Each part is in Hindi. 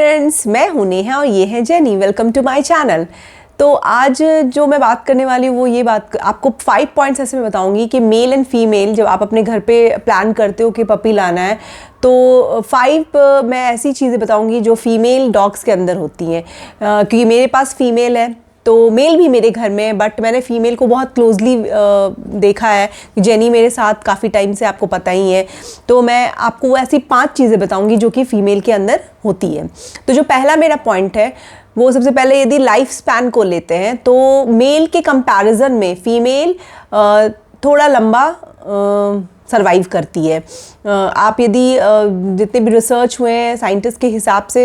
फ्रेंड्स, मैं हूं नेहा और ये है Jenny. Welcome to my channel. तो आज जो मैं बात करने वाली हूँ वो ये बात, आपको 5 पॉइंट्स ऐसे मैं बताऊंगी कि मेल एंड फीमेल जब आप अपने घर पे प्लान करते हो कि पपी लाना है तो 5 मैं ऐसी चीज़ें बताऊंगी जो फीमेल डॉग्स के अंदर होती हैं। क्योंकि मेरे पास फीमेल है तो मेल भी मेरे घर में है, बट मैंने फ़ीमेल को बहुत क्लोजली देखा है। जेनी मेरे साथ काफ़ी टाइम से, आपको पता ही है। तो मैं आपको ऐसी 5 चीज़ें बताऊंगी जो कि फ़ीमेल के अंदर होती है। तो जो पहला मेरा पॉइंट है वो सबसे पहले, यदि लाइफ स्पैन को लेते हैं तो मेल के कंपैरिजन में फ़ीमेल थोड़ा लंबा सरवाइव करती है। आप यदि जितने भी रिसर्च हुए हैं साइंटिस्ट के हिसाब से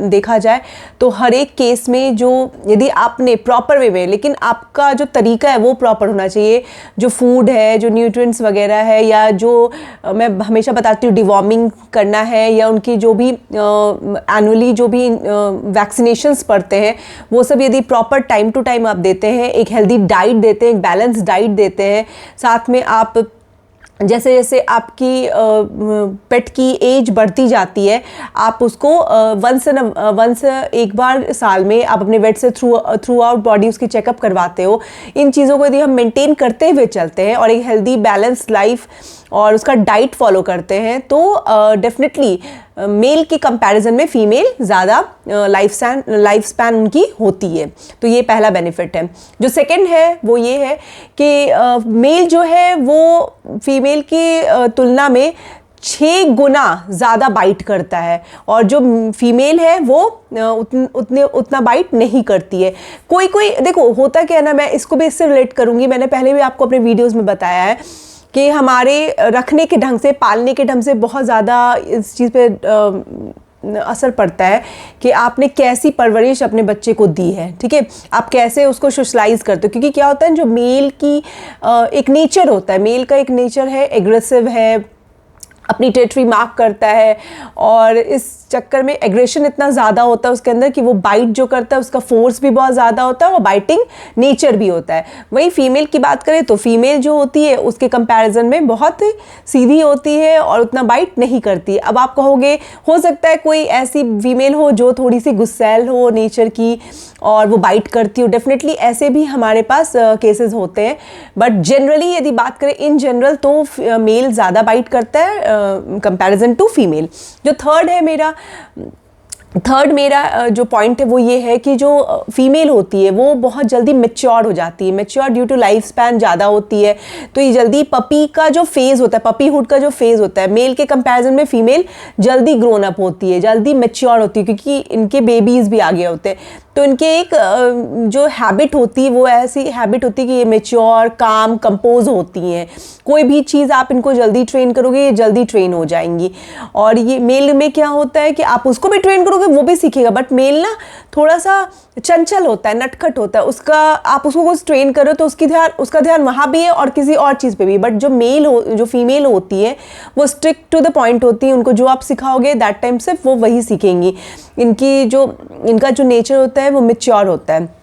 देखा जाए तो हर एक केस में जो, यदि आपने प्रॉपर वे में, लेकिन आपका जो तरीका है वो प्रॉपर होना चाहिए। जो फूड है, जो न्यूट्रिएंट्स वगैरह है, या जो मैं हमेशा बताती हूँ डिवॉर्मिंग करना है, या उनकी जो भी एनुअली जो भी वैक्सीनेशंस पड़ते हैं वो सब यदि प्रॉपर टाइम टू टाइम आप देते हैं, एक हेल्दी डाइट देते हैं, एक बैलेंस डाइट देते हैं, साथ में आप जैसे जैसे आपकी पेट की एज बढ़ती जाती है आप उसको वंस एक बार साल में आप अपने वेट से थ्रू आउट बॉडी उसकी चेकअप करवाते हो। इन चीज़ों को यदि हम मेंटेन करते हुए चलते हैं और एक हेल्दी बैलेंस लाइफ और उसका डाइट फॉलो करते हैं तो डेफिनेटली मेल के कंपैरिजन में फ़ीमेल ज़्यादा लाइफ स्पैन उनकी होती है। तो ये पहला बेनिफिट है। जो सेकंड है वो ये है कि मेल जो है वो फीमेल की तुलना में 6 गुना ज़्यादा बाइट करता है, और जो फीमेल है वो उतना बाइट नहीं करती है। कोई देखो होता क्या है ना, मैं इसको भी इससे रिलेट करूँगी। मैंने पहले भी आपको अपने वीडियोज़ में बताया है कि हमारे रखने के ढंग से, पालने के ढंग से बहुत ज़्यादा इस चीज़ पे असर पड़ता है कि आपने कैसी परवरिश अपने बच्चे को दी है। ठीक है, आप कैसे उसको सोशलाइज करते हो। क्योंकि क्या होता है, जो मेल की एक नेचर होता है, मेल का एक नेचर है, एग्रेसिव है, अपनी टेरिटरी मार्क करता है, और इस चक्कर में एग्रेशन इतना ज़्यादा होता है उसके अंदर कि वो बाइट जो करता है उसका फोर्स भी बहुत ज़्यादा होता है और बाइटिंग नेचर भी होता है। वहीं फीमेल की बात करें तो फीमेल जो होती है उसके कंपैरिजन में बहुत सीधी होती है और उतना बाइट नहीं करती। अब आप कहोगे हो सकता है कोई ऐसी फीमेल हो जो थोड़ी सी गुस्सैल हो नेचर की और वो बाइट करती हो, डेफिनेटली ऐसे भी हमारे पास केसेस होते हैं। बट जनरली यदि बात करें इन जनरल तो मेल ज़्यादा बाइट करता है कंपैरिजन टू फीमेल। जो थर्ड मेरा जो पॉइंट है वो ये है कि जो फीमेल होती है वो बहुत जल्दी मैच्योर हो जाती है। Mature due to life span ज़्यादा होती है, तो ये जल्दी पपी का जो फेज़ होता है, पपीहुड का जो फेज़ होता है, मेल के कंपैरिजन में फीमेल जल्दी ग्रोन अप होती है, जल्दी मैच्योर होती है, क्योंकि इनके बेबीज़ भी आगे होते हैं। तो इनके एक जो हैबिट होती है वो ऐसी हैबिट होती है कि ये मैच्योर, काम, कंपोज होती हैं। कोई भी चीज़ आप इनको जल्दी ट्रेन करोगे ये जल्दी ट्रेन हो जाएंगी। और ये मेल में क्या होता है कि आप उसको भी ट्रेन करोगे वो भी सीखेगा, बट मेल ना थोड़ा सा चंचल होता है, नटखट होता है। आप उसको कुछ ट्रेन करो तो उसका ध्यान वहाँ भी है और किसी और चीज़ पे भी। बट जो फीमेल होती है वो स्ट्रिक्ट टू द पॉइंट होती है। उनको जो आप सिखाओगे दैट टाइम सिर्फ वो वही सीखेंगी। इनका जो नेचर होता है वो मैच्योर होता है।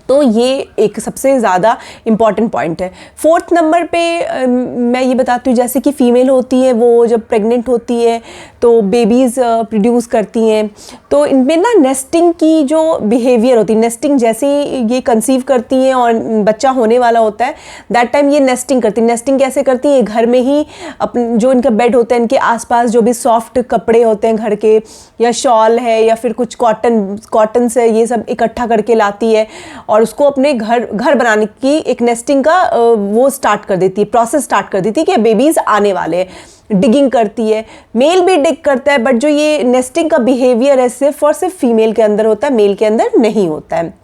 तो ये एक सबसे ज़्यादा इम्पॉर्टेंट पॉइंट है। 4th नंबर पे मैं ये बताती हूँ, जैसे कि फ़ीमेल होती है वो जब प्रेग्नेंट होती है तो बेबीज़ प्रोड्यूस करती हैं, तो इनमें ना नेस्टिंग की जो बिहेवियर होती है, नेस्टिंग जैसे ही ये कंसीव करती हैं और बच्चा होने वाला होता है दैट टाइम ये नेस्टिंग करती है। नेस्टिंग कैसे करती है, घर में ही जो इनका बेड होता है इनके आसपास जो भी सॉफ्ट कपड़े होते हैं घर के, या शॉल है या फिर कुछ कॉटन से ये सब इकट्ठा करके लाती है और उसको अपने घर बनाने की एक नेस्टिंग का वो स्टार्ट कर देती है, प्रोसेस स्टार्ट कर देती है कि बेबीज आने वाले हैं। डिगिंग करती है, मेल भी डिग करता है, बट जो ये नेस्टिंग का बिहेवियर है सिर्फ और सिर्फ फीमेल के अंदर होता है, मेल के अंदर नहीं होता है।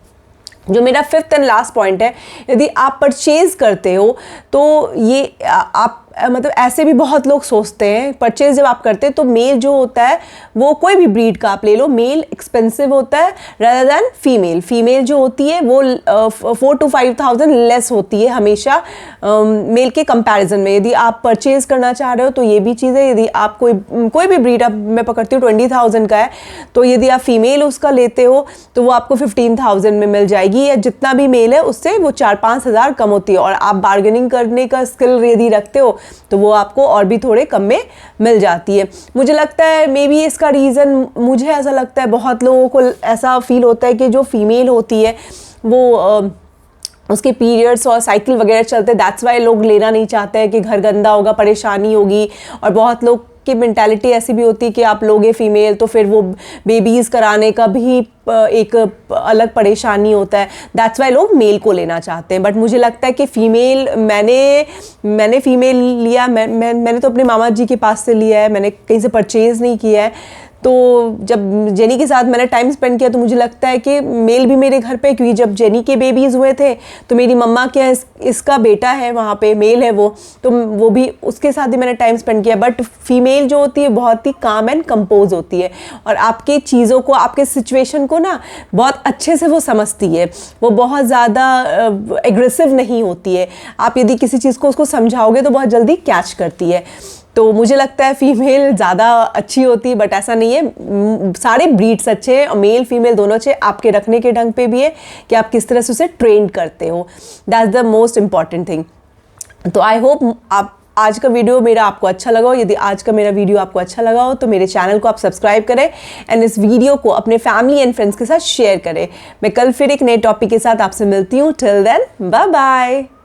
जो मेरा 5th एंड लास्ट पॉइंट है, यदि आप परचेज करते हो तो ये आप मतलब ऐसे भी बहुत लोग सोचते हैं, परचेज जब आप करते हैं तो मेल जो होता है वो कोई भी ब्रीड का आप ले लो, मेल एक्सपेंसिव होता है रादर दैन फीमेल। फीमेल जो होती है वो 4,000 to 5,000 लेस होती है हमेशा मेल के कंपैरिजन में। यदि आप परचेज करना चाह रहे हो तो ये भी चीज़ है, यदि आप कोई भी ब्रीड मैं पकड़ती हूँ 20,000 का है, तो यदि आप फीमेल उसका लेते हो तो वो आपको 15,000 में मिल जाएगी, या जितना भी मेल है उससे वो 4-5 हज़ार कम होती है। और आप बार्गेनिंग करने का स्किल यदि रखते हो तो वो आपको और भी थोड़े कम में मिल जाती है। मुझे लगता है मे बी इसका रीज़न, मुझे ऐसा लगता है बहुत लोगों को ऐसा फील होता है कि जो फीमेल होती है वो उसके पीरियड्स और साइकिल वगैरह चलते, दैट्स वाई लोग लेना नहीं चाहते हैं कि घर गंदा होगा, परेशानी होगी। और बहुत लोग की मेंटालिटी ऐसी भी होती है कि आप लोगे फीमेल तो फिर वो बेबीज़ कराने का भी एक अलग परेशानी होता है, दैट्स वाई लोग मेल को लेना चाहते हैं। बट मुझे लगता है कि फ़ीमेल, मैंने फ़ीमेल लिया, मैंने तो अपने मामा जी के पास से लिया है, मैंने कहीं से परचेज़ नहीं किया है। तो जब जेनी के साथ मैंने टाइम स्पेंड किया तो मुझे लगता है कि मेल भी मेरे घर पे, क्योंकि जब जेनी के बेबीज़ हुए थे तो मेरी मम्मा क्या इसका बेटा है वहाँ पे, मेल है वो, तो वो भी उसके साथ ही मैंने टाइम स्पेंड किया। बट फीमेल जो होती है बहुत ही काम एंड कंपोज होती है और आपके चीज़ों को, आपके सिचुएशन को ना बहुत अच्छे से वो समझती है, वो बहुत ज़्यादा एग्रेसिव नहीं होती है। आप यदि किसी चीज़ को उसको समझाओगे तो बहुत जल्दी कैच करती है। तो मुझे लगता है फीमेल ज़्यादा अच्छी होती है, बट ऐसा नहीं है, सारे ब्रीड्स अच्छे हैं और मेल फीमेल दोनों अच्छे। आपके रखने के ढंग पे भी है कि आप किस तरह से उसे ट्रेन करते हो, that's the most important thing. तो आई होप आप आज का वीडियो मेरा आपको अच्छा लगा हो। यदि आज का मेरा वीडियो आपको अच्छा लगा हो तो मेरे चैनल को आप सब्सक्राइब करें एंड इस वीडियो को अपने फैमिली एंड फ्रेंड्स के साथ शेयर करें। मैं कल फिर एक नए टॉपिक के साथ आपसे मिलती हूँ। Till then bye bye.